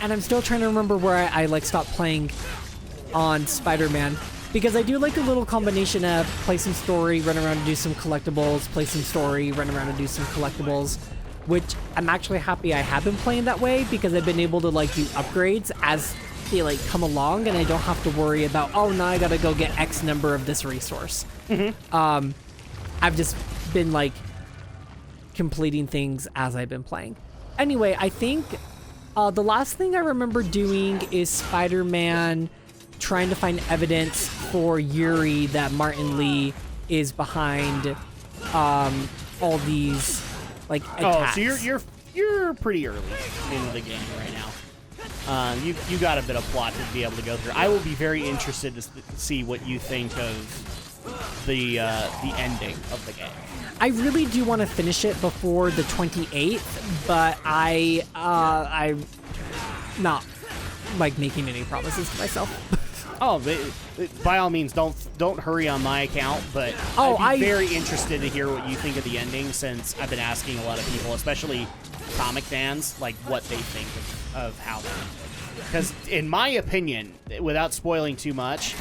and I'm still trying to remember where I like stopped playing on Spider-Man, because I do like a little combination of play some story, run around and do some collectibles, play some story, run around and do some collectibles, which I'm actually happy I have been playing that way, because I've been able to like do upgrades as they like come along, and I don't have to worry about, oh, now I gotta go get X number of this resource. I've just been like completing things as I've been playing. Anyway, I think the last thing I remember doing is Spider-Man trying to find evidence for Yuri that MartAnimE is behind all these like attacks. Oh, so you're pretty early into the game right now. You got a bit of plot to be able to go through. I will be very interested to see what you think of the ending of the game. I really do want to finish it before the 28th, but I'm not like making any promises to myself. Oh, by all means, don't hurry on my account, but I'd be very interested to hear what you think of the ending, since I've been asking a lot of people, especially comic fans, like what they think of how that ended. Because in my opinion, without spoiling too much,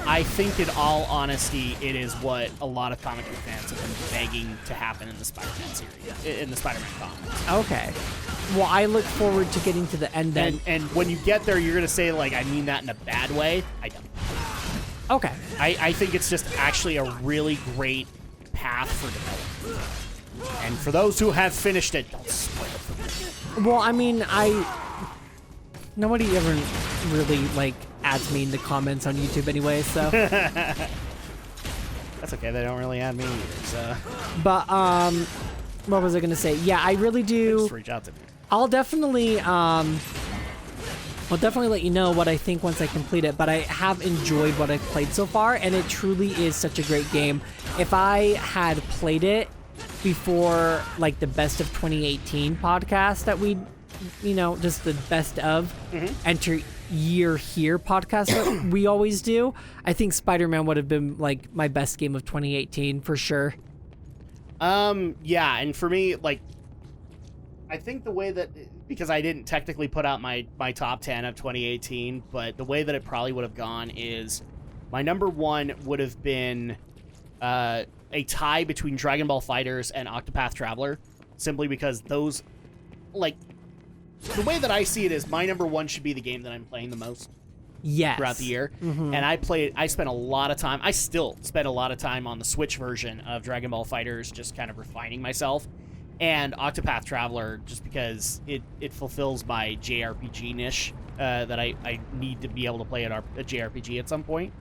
I think in all honesty, it is what a lot of comic book fans have been begging to happen in the Spider-Man series, in the Spider-Man comics. Okay. Well, I look forward to getting to the end then. And when you get there, you're going to say, like, I mean that in a bad way. I don't. Okay. I think it's just actually a really great path for development. And for those who have finished it, don't spoil it for me. Well, I mean, nobody ever really, like, adds me in the comments on YouTube anyway, so. That's okay. They don't really add me either, so. But, what was I going to say? Yeah, I really do. Just reach out to me. I'll definitely let you know what I think once I complete it, but I have enjoyed what I've played so far, and it truly is such a great game. If I had played it before, like, the Best of 2018 podcast that we, just the best of enter year here podcast that we always do, I think Spider-Man would have been, like, my best game of 2018 for sure. Yeah, and for me, like, I think the way that, because I didn't technically put out my top 10 of 2018, but the way that it probably would have gone is my number one would have been a tie between Dragon Ball FighterZ and Octopath Traveler, simply because those, like, the way that I see it is my number one should be the game that I'm playing the most. Yes. Throughout the year. And I spent a lot of time, I still spend a lot of time on the Switch version of Dragon Ball FighterZ, just kind of refining myself. And Octopath Traveler, just because it fulfills my JRPG niche that I need to be able to play a JRPG at some point.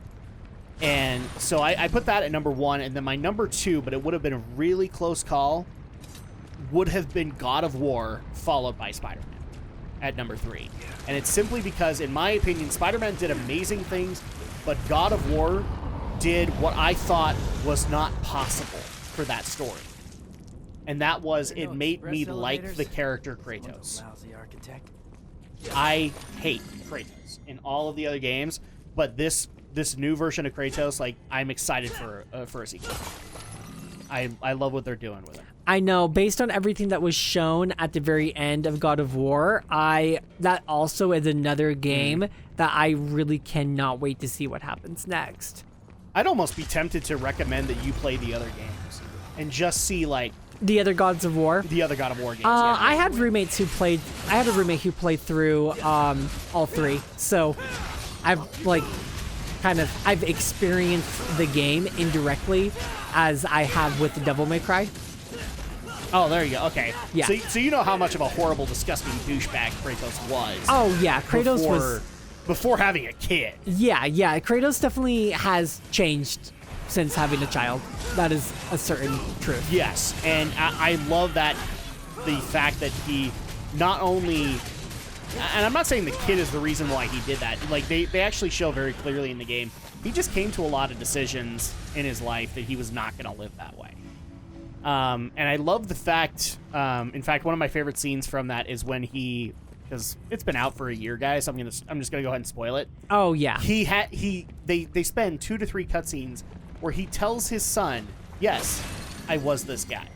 And so I put that at number one, and then my number two, but it would have been a really close call, would have been God of War, followed by Spider-Man at number three. And it's simply because, in my opinion, Spider-Man did amazing things, but God of War did what I thought was not possible for that story. And that was, it made me like the character Kratos. I hate Kratos in all of the other games, but this new version of Kratos, like, I'm excited for a sequel. I love what they're doing with it. I know, based on everything that was shown at the very end of God of War, that also is another game that I really cannot wait to see what happens next. I'd almost be tempted to recommend that you play the other games and just see, like, the other Gods of War? The other God of War games, yeah. I had a roommate who played through all three, so I've I've experienced the game indirectly as I have with the Devil May Cry. Oh, there you go. Okay. Yeah. So you know how much of a horrible, disgusting douchebag Kratos was. Oh, yeah. Kratos was... Before having a kid. Yeah. Kratos definitely has changed since having a child. That is a certain truth. Yes. And I love that, the fact that he not only... And I'm not saying the kid is the reason why he did that. Like, they actually show very clearly in the game, he just came to a lot of decisions in his life that he was not going to live that way. And I love the fact, in fact, one of my favorite scenes from that is when because it's been out for a year, guys, so I'm just gonna go ahead and spoil it. Oh yeah. They spend 2 to 3 cutscenes where he tells his son, yes, I was this guy.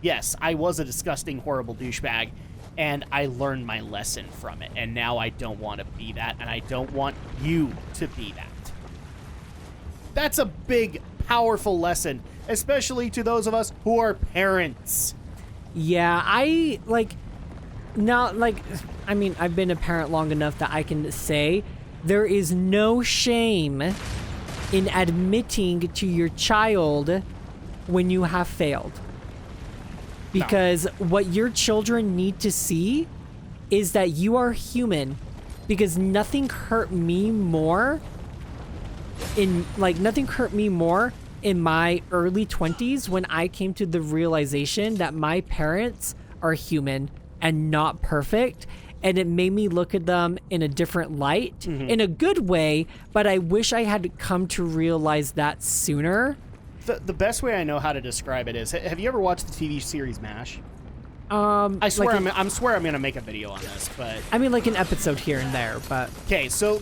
Yes, I was a disgusting, horrible douchebag. And I learned my lesson from it, and now I don't want to be that, and I don't want you to be that. That's a big, powerful lesson, especially to those of us who are parents. Yeah, I mean, I've been a parent long enough that I can say there is no shame in admitting to your child when you have failed. Because what your children need to see is that you are human. Because nothing hurt me more in my early 20s when I came to the realization that my parents are human and not perfect, and it made me look at them in a different light, in a good way, but I wish I had come to realize that sooner. The best way I know how to describe it is, have you ever watched the TV series MASH? I swear I'm going to make a video on this, but... I mean, like an episode here and there, but... Okay, so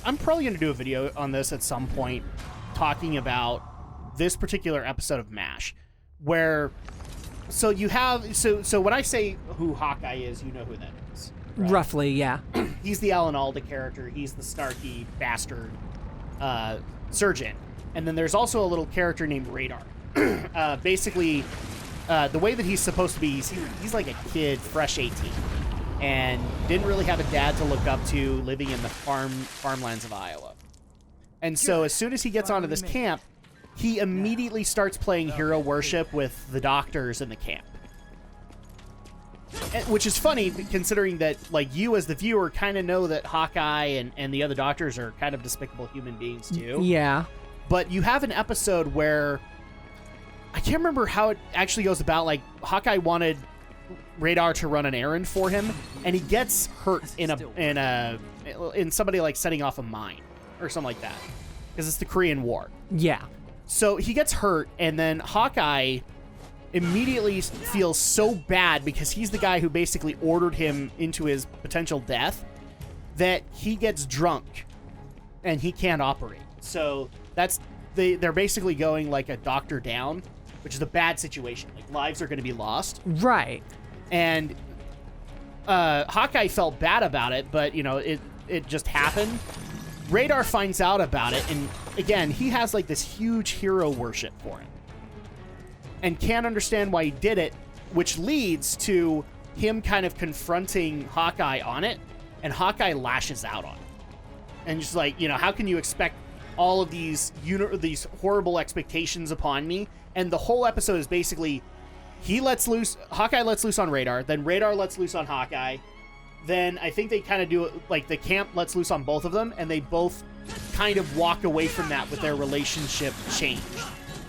I'm probably going to do a video on this at some point, talking about this particular episode of MASH, where... So you have... So when I say who Hawkeye is, you know who that is. Right? Roughly, yeah. He's the Alan Alda character. He's the snarky bastard surgeon. And then there's also a little character named Radar. Basically... the way that he's supposed to be, he's like a kid, fresh 18, and didn't really have a dad to look up to, living in the farmlands of Iowa. And so as soon as he gets onto this camp, he immediately starts playing hero worship with the doctors in the camp. Which is funny, considering that, like, you as the viewer kind of know that Hawkeye and the other doctors are kind of despicable human beings too. Yeah. But you have an episode where... I can't remember how it actually goes about. Like, Hawkeye wanted Radar to run an errand for him, and he gets hurt in somebody like setting off a mine or something like that, because it's the Korean War. Yeah. So he gets hurt, and then Hawkeye immediately feels so bad because he's the guy who basically ordered him into his potential death, that he gets drunk and he can't operate. So they're basically going like a doctor down, which is a bad situation. Like, lives are going to be lost. Right. And Hawkeye felt bad about it, but, you know, it just happened. Radar finds out about it, and, again, he has, like, this huge hero worship for him. And can't understand why he did it, which leads to him kind of confronting Hawkeye on it, and Hawkeye lashes out on it. And just like, you know, how can you expect all of these horrible expectations upon me? And the whole episode is basically Hawkeye lets loose on Radar, then Radar lets loose on Hawkeye, then I think they kind of do it like the camp lets loose on both of them, and they both kind of walk away from that with their relationship changed.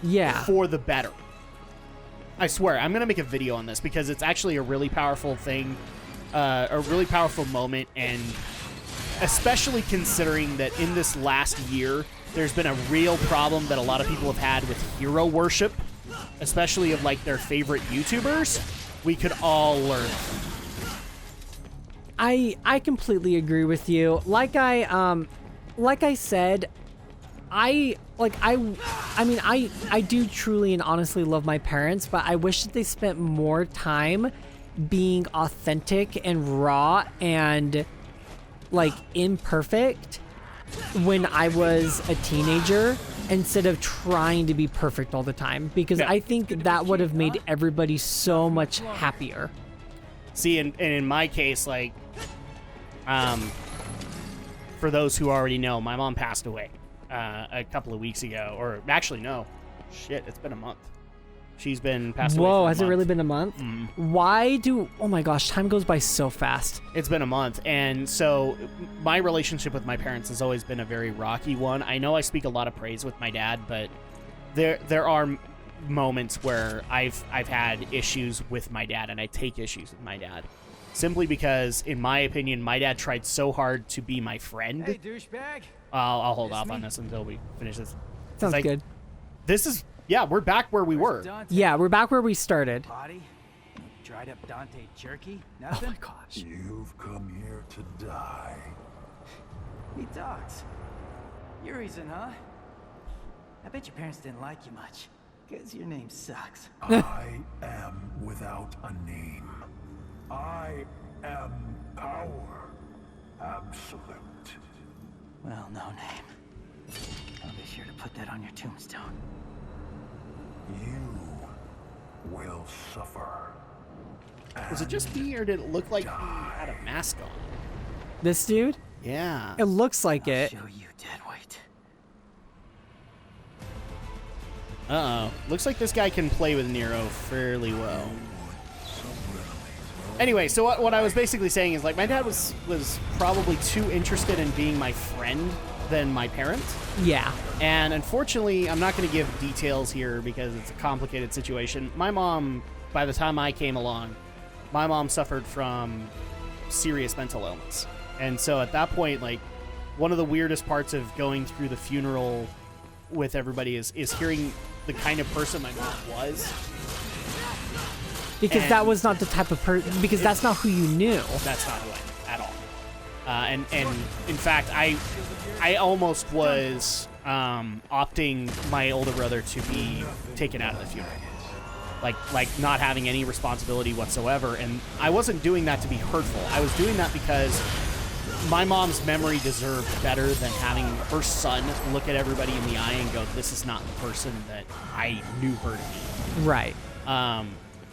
Yeah. For the better. I swear, I'm going to make a video on this because it's actually a really powerful thing, a really powerful moment, and especially considering that in this last year, there's been a real problem that a lot of people have had with hero worship, especially of, like, their favorite YouTubers. We could all learn. I completely agree with you. Like I said, I do truly and honestly love my parents, but I wish that they spent more time being authentic and raw and, like, imperfect when I was a teenager, instead of trying to be perfect all the time, because I think that would have made everybody so much happier. See, and in my case, like, for those who already know, my mom passed away a couple of weeks ago, or actually, no, shit, it's been a month. She's been passed away. Whoa, for has it really been a month? Oh my gosh, time goes by so fast. It's been a month, and so my relationship with my parents has always been a very rocky one. I know I speak a lot of praise with my dad, but there are moments where I've had issues with my dad, and I take issues with my dad. Simply because, in my opinion, my dad tried so hard to be my friend. Hey, douchebag. I'll hold off on this until we finish this. Sounds good. This is... Yeah, we're back where we were. Yeah, we're back where we started. Potty? Dried up Dante jerky? Oh Nothing? my gosh. You've come here to die. He talks. Urizen, huh? I bet your parents didn't like you much, because your name sucks. I am without a name. I am power. Absolute. Well, no name. I'll be sure to put that on your tombstone. You will suffer. Was it just me, or did it look like he had a mask on? This dude? Yeah. It looks like it. Show you dead weight. Uh-oh. Looks like this guy can play with Nero fairly well. Anyway, so what I was basically saying is, like, my dad was probably too interested in being my friend than my parent. Yeah. And unfortunately, I'm not going to give details here because it's a complicated situation. My mom, by the time I came along, my mom suffered from serious mental illness. And so at that point, like, one of the weirdest parts of going through the funeral with everybody is hearing the kind of person my mom was. Because that was not the type of person, because that's not who you knew. That's not who I knew at all. And in fact, I almost was opting my older brother to be taken out of the funeral. Like not having any responsibility whatsoever. And I wasn't doing that to be hurtful. I was doing that because my mom's memory deserved better than having her son look at everybody in the eye and go, this is not the person that I knew her to be. Right.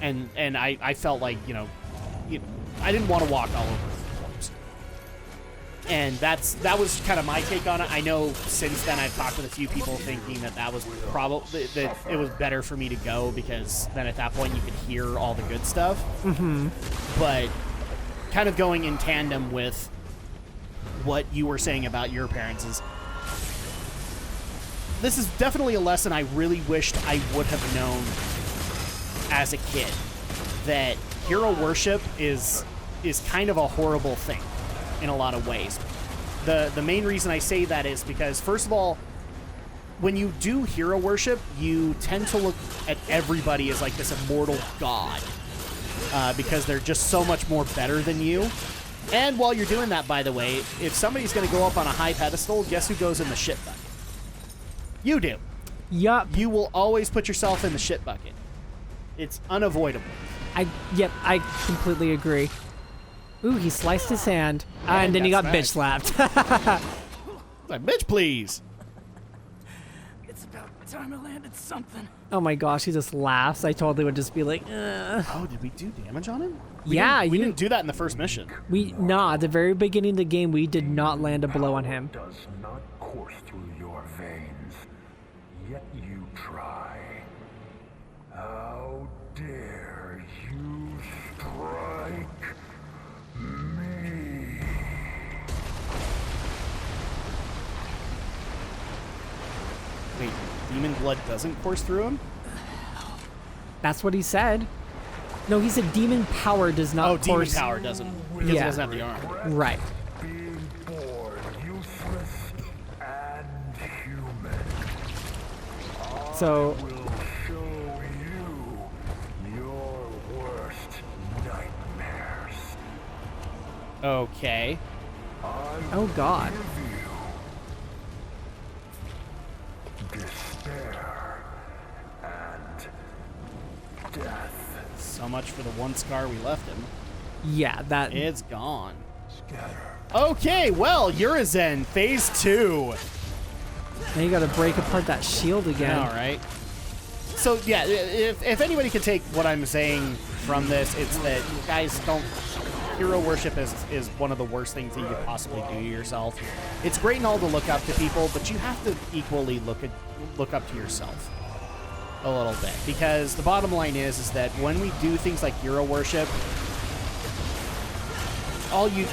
And I felt like, I didn't want to walk all over the corpse. And that was kind of my take on it. I know since then I've talked with a few people thinking that was probably, that it was better for me to go because then at that point you could hear all the good stuff. Mm-hmm. But kind of going in tandem with what you were saying about your parents is, this is definitely a lesson I really wished I would have known as a kid, that hero worship is kind of a horrible thing in a lot of ways. The main reason I say that is because, first of all, when you do hero worship, you tend to look at everybody as like this immortal god, because they're just so much more better than you. And while you're doing that, by the way, if somebody's going to go up on a high pedestal, guess who goes in the shit bucket? You do. Yup. You will always put yourself in the shit bucket. It's unavoidable. I completely agree. Ooh, he sliced his hand. And then he got bitch slapped. Like, bitch, please. It's about time I landed something. Oh my gosh, he just laughs. I totally would just be like, Oh, did we do damage on him? We didn't do that in the first mission. No, at the very beginning of the game, we did not land a blow on him. Does not course through your veins, yet you try. How dare you strike me? Wait, demon blood doesn't course through him? That's what he said. No, he said demon power does not Oh, demon course. power doesn't, because he Yeah. doesn't have the arm. Right. Being born useless and human. So, Will show you your worst nightmares. Okay. oh god. Despair and death. So much for the one scar we left him. Yeah, that. It's gone. Scatter. Okay, well, Urizen, phase 2. Now you gotta break apart that shield again. All right. So, yeah, if anybody can take what I'm saying from this, it's that, guys, don't... Hero worship is one of the worst things that you could possibly do to yourself. It's great and all to look up to people, but you have to equally look up to yourself a little bit. Because the bottom line is that when we do things like hero worship, all you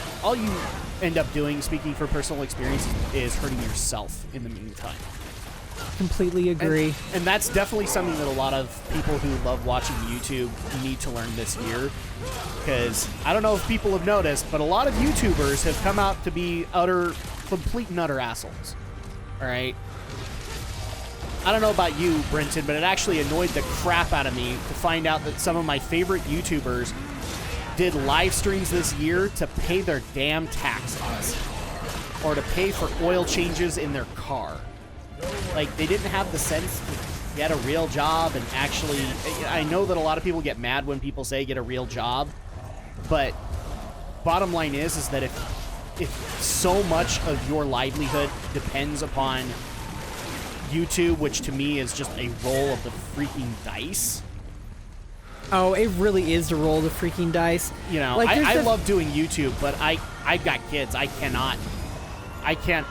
end up doing, speaking for personal experience, is hurting yourself in the meantime. Completely agree. And that's definitely something that a lot of people who love watching YouTube need to learn this year. Because I don't know if people have noticed, but a lot of YouTubers have come out to be complete and utter assholes. All right? I don't know about you, Brenton, but it actually annoyed the crap out of me to find out that some of my favorite YouTubers did live streams this year to pay their damn taxes. Or to pay for oil changes in their car. Like, they didn't have the sense to get a real job and actually... I know that a lot of people get mad when people say get a real job, But bottom line is that if so much of your livelihood depends upon YouTube, which to me is just a roll of the freaking dice. Oh, it really is the roll of the freaking dice. You know, like, I love doing YouTube, but I've got kids. I can't,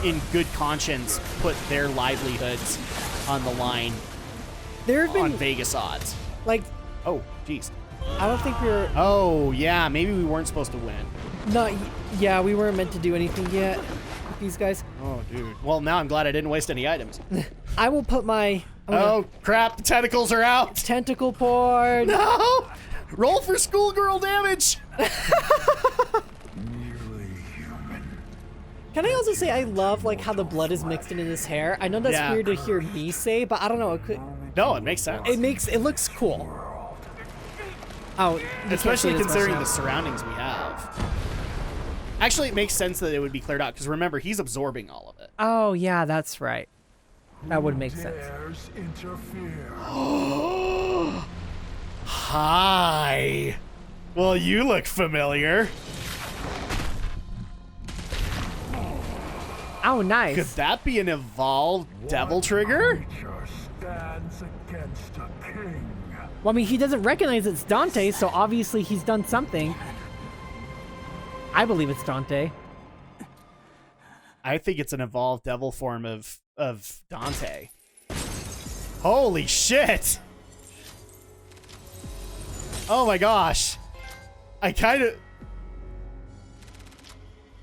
in good conscience, put their livelihoods on the line there have been on Vegas odds. like, Oh, jeez. I don't think we're Oh, yeah, maybe we weren't supposed to win. not. Yeah, we weren't meant to do anything yet with these guys. Oh, dude. Well, now I'm glad I didn't waste any items. I will put my Oh, crap. The tentacles are out. tentacle port. No! Roll for schoolgirl damage. Nearly human. Can I also say I love like how the blood is mixed into this hair? I know that's Yeah. weird to hear me say, but I don't know. No, it makes sense. It looks cool. Oh, you can't Especially see this considering the myself. surroundings we have. Actually, it makes sense that it would be cleared out, because remember, he's absorbing all of it. Oh yeah, that's right. That would make sense. Dares interfere. Hi. Well, you look familiar. Oh, Could nice. that be an evolved devil trigger? Creature stands against a king. Well, I mean, he doesn't recognize it's Dante, so obviously he's done something. I believe it's Dante. I think it's an evolved devil form of Dante. Holy shit! Oh my gosh.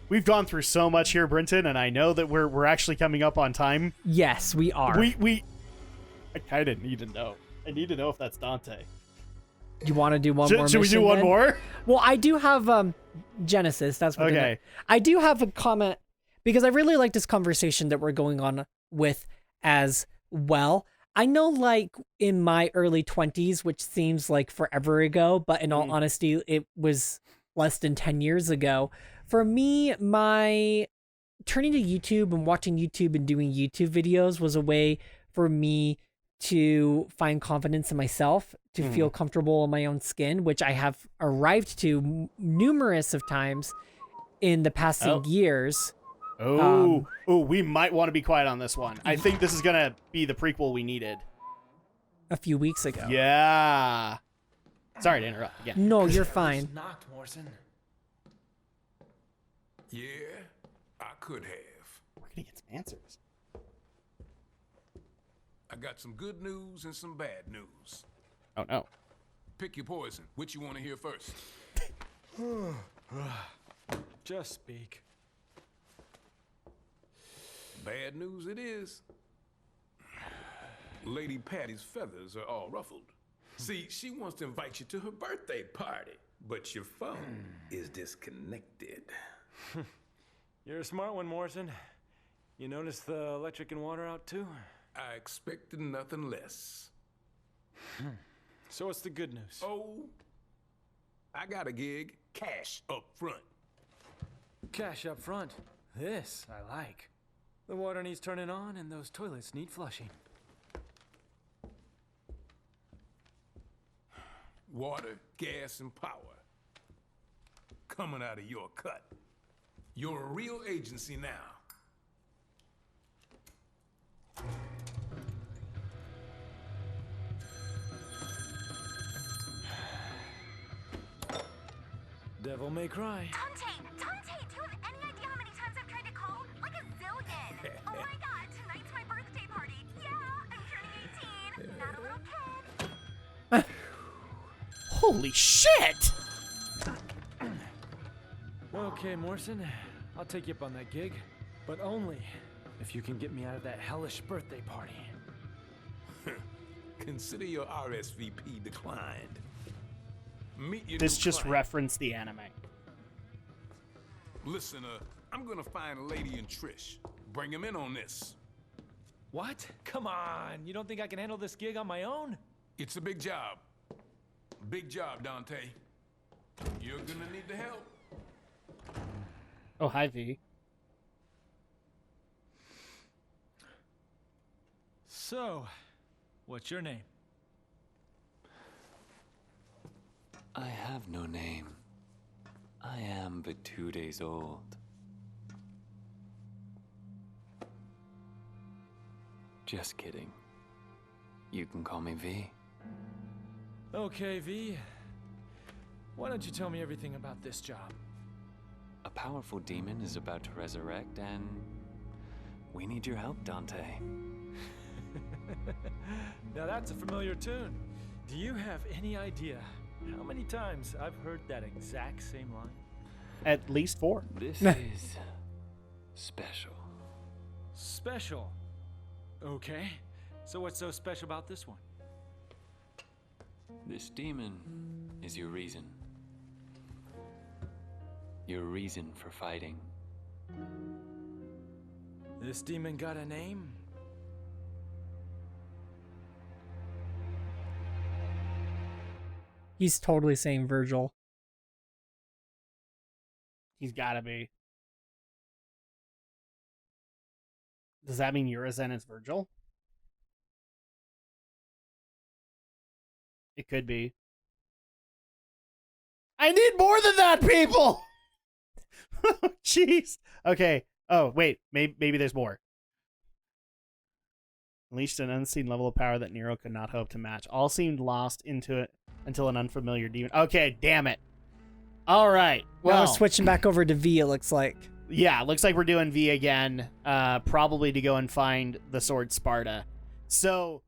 We've gone through so much here, Brenton, and I know that we're actually coming up on time. Yes, we are. I kind of need to know. I need to know if that's Dante. You want to do one more Should we do mission, one then? more? Well, I do have Genesis. That's what. Okay. I do have a comment because I really like this conversation that we're going on with as well. I know, like in my early 20s, which seems like forever ago, but in all honesty, it was less than 10 years ago. For me, my turning to YouTube and watching YouTube and doing YouTube videos was a way for me to find confidence in myself, to feel comfortable in my own skin, which I have arrived to numerous of times in the passing years. Oh, we might want to be quiet on this one. I think this is going to be the prequel we needed. A few weeks ago. Yeah. Sorry to interrupt. Yeah. No, you're fine. Knocked, Morrison. Yeah, I could have. We're going to get some answers. I got some good news and some bad news. Oh, no. Pick your poison. Which you want to hear first? Just speak. Bad news it is. Lady Patty's feathers are all ruffled. See, she wants to invite you to her birthday party, but your phone is disconnected. You're a smart one, Morrison. You notice the electric and water out too? I expected nothing less. So what's the good news? Oh, I got a gig. Cash up front. Cash up front. This I like. The water needs turning on and those toilets need flushing. Water, gas, and power. Coming out of your cut. You're a real agency now. Devil may cry. Dante, do you have any idea how many times I've tried to call? Like a zillion. Oh my god, tonight's my birthday party. Yeah, I'm turning 18. Not a little kid. Holy shit! Okay, Morrison, I'll take you up on that gig, but only if you can get me out of that hellish birthday party. Consider your RSVP declined. Meet your This new just client. referenced the anime. Listen, I'm gonna find a lady and Trish. Bring him in on this. What? Come on, you don't think I can handle this gig on my own? It's a big job. Big job, Dante. You're gonna need the help. Oh, hi, V. So, what's your name? I have no name. I am but 2 days old. Just kidding. You can call me V. Okay, V. Why don't you tell me everything about this job? A powerful demon is about to resurrect, and we need your help, Dante. Now that's a familiar tune. Do you have any idea how many times I've heard that exact same line? At least 4. This is special. Special. Okay. So what's so special about this one? This demon is your reason. Your reason for fighting. This demon got a name? He's totally saying Virgil. He's gotta be. Does that mean Urizen is Virgil? It could be. I need more than that, people! Jeez. Okay. Oh, wait. Maybe there's more. Unleashed an unseen level of power that Nero could not hope to match. All seemed lost into it until an unfamiliar demon. Okay, damn it. All right. Well, Well, we're switching back over to V, it looks like. yeah, looks like we're doing V again. Probably to go and find the sword Sparta. So